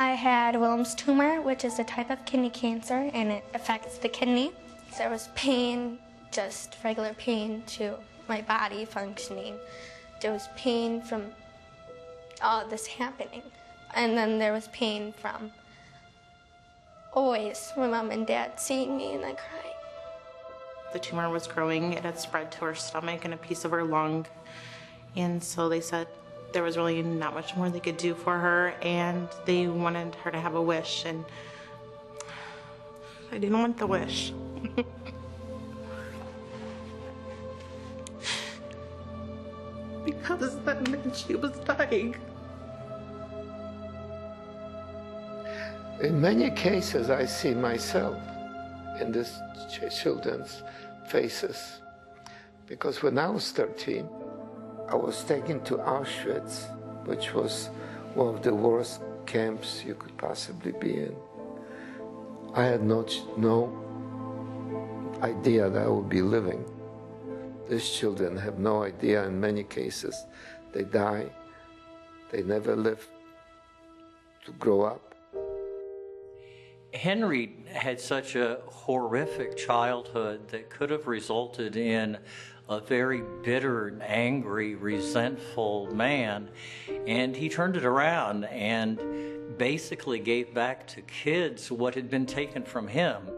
I had Wilms tumor, which is a type of kidney cancer, and it affects the kidney. So there was pain, just regular pain to my body functioning. There was pain from all this happening. And then there was pain from always my mom and dad seeing me and then crying. The tumor was growing. It had spread to her stomach and a piece of her lung. And so they said there was really not much more they could do for her, and they wanted her to have a wish, and I didn't want the wish. Because that meant she was dying. In many cases, I see myself in these children's faces. Because when I was 13, I was taken to Auschwitz, which was one of the worst camps you could possibly be in. I had no idea that I would be living. These children have no idea. In many cases, they die. They never live to grow up. Henry had such a horrific childhood that could have resulted in a very bitter, angry, resentful man, and he turned it around and basically gave back to kids what had been taken from him.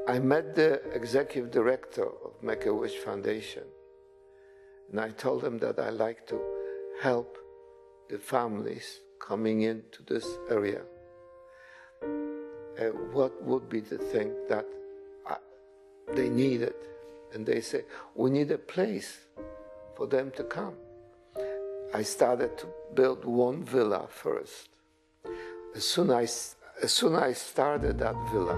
I met the executive director of Make-A-Wish Foundation, and I told him that I like to help the families coming into this area. What would be the thing that they needed? And they say, we need a place for them to come. I started to build one villa first. As soon as I started that villa,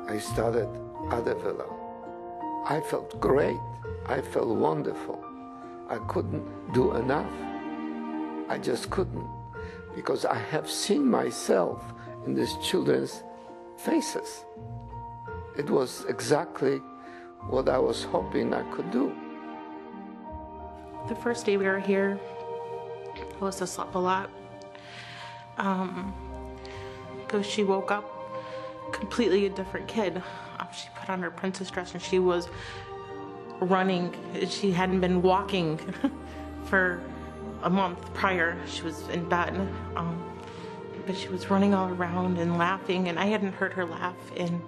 I started other villa. I felt great. I felt wonderful. I couldn't do enough. I just couldn't, because I have seen myself in these children's faces. It was exactly what I was hoping I could do. The first day we were here, Alyssa slept a lot. Because she woke up completely a different kid. She put on her princess dress and she was running. She hadn't been walking for a month prior. She was in bed. But she was running all around and laughing, and I hadn't heard her laugh in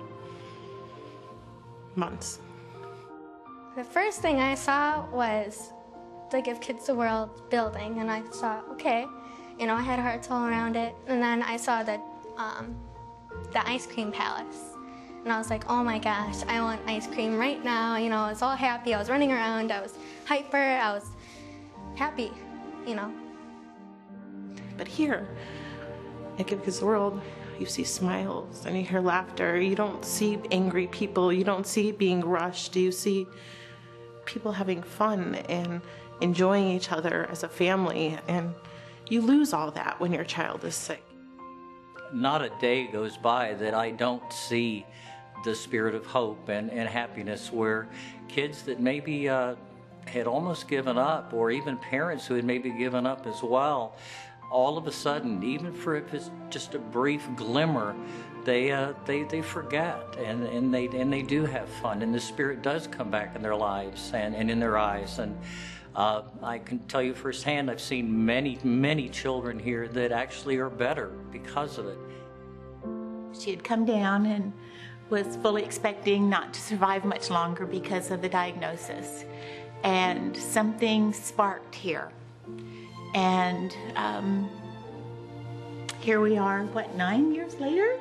months. The first thing I saw was the Give Kids the World building, and I saw, okay, you know, I had hearts all around it, and then I saw the ice cream palace, and I was like, oh my gosh, I want ice cream right now. You know, I was all happy. I was running around. I was hyper. I was happy, you know. But here, at Give Kids the World, you see smiles and you hear laughter. You don't see angry people. You don't see being rushed. You see people having fun and enjoying each other as a family. And you lose all that when your child is sick. Not a day goes by that I don't see the spirit of hope and happiness, where kids that maybe had almost given up, or even parents who had maybe given up as well, all of a sudden, even for if it's just a brief glimmer, they forget and they do have fun, and the spirit does come back in their lives and in their eyes. And I can tell you firsthand, I've seen many children here that actually are better because of it. She had come down and was fully expecting not to survive much longer because of the diagnosis, and something sparked here. And here we are, what, 9 years later?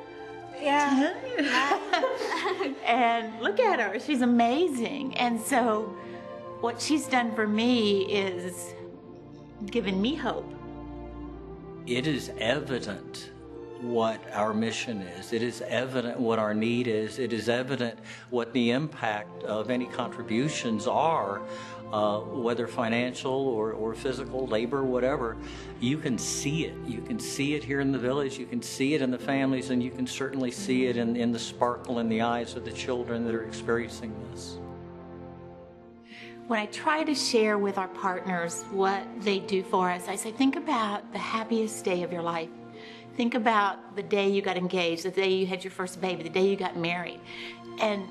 Yeah. 10? And look at her, she's amazing. And so what she's done for me is given me hope. It is evident what our mission is. It is evident what our need is. It is evident what the impact of any contributions are, whether financial or physical, labor, whatever. You can see it. You can see it here in the village. You can see it in the families, and you can certainly see it in the sparkle in the eyes of the children that are experiencing this. when I try to share with our partners what they do for us, I say, think about the happiest day of your life. Think about the day you got engaged, the day you had your first baby, the day you got married. And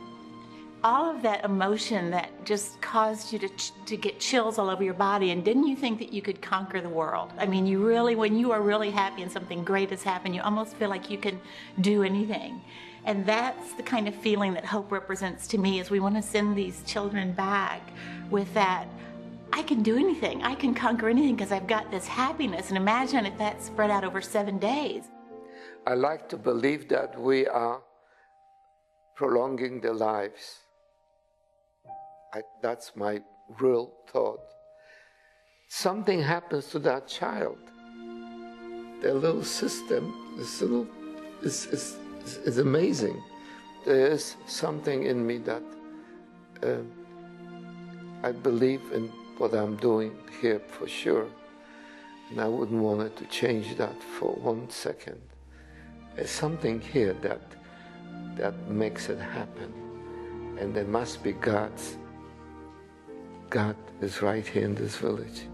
all of that emotion that just caused you to get chills all over your body. And didn't you think that you could conquer the world? I mean, you really, when you are really happy and something great has happened, you almost feel like you can do anything. And that's the kind of feeling that hope represents to me, is we want to send these children back with that, I can do anything, I can conquer anything because I've got this happiness. And imagine if that spread out over 7 days. I like to believe that we are prolonging their lives. That's my real thought. Something happens to that child. Their little system is amazing. There is something in me that I believe in what I'm doing here for sure, and I wouldn't want it to change that for 1 second. There's something here that makes it happen, and there must be God is right here in this village.